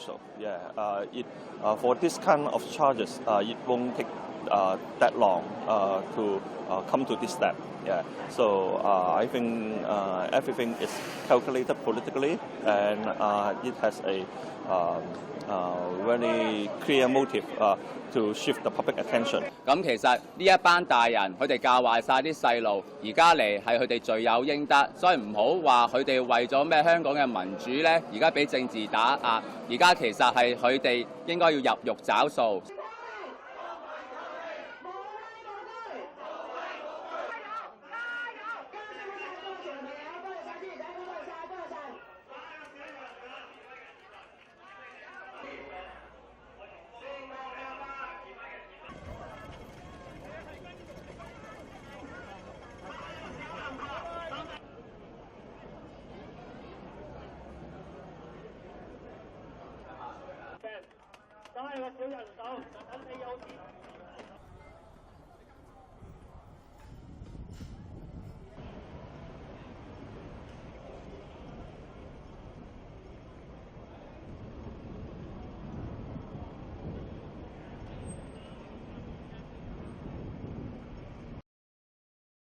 so. Yeah, for this kind of charges, it won't take that long to come to this step. Yeah, so I think everything is calculated politically, and it has a very clear motive to shift the public attention. 咁其實呢一班大人佢哋教壞晒啲細路，而家嚟係佢哋罪有應得，所以唔好話佢哋為咗咩香港嘅民主咧，而家俾政治打壓，而家其實係佢哋應該要入獄找數。都係個小人手，等你有錢。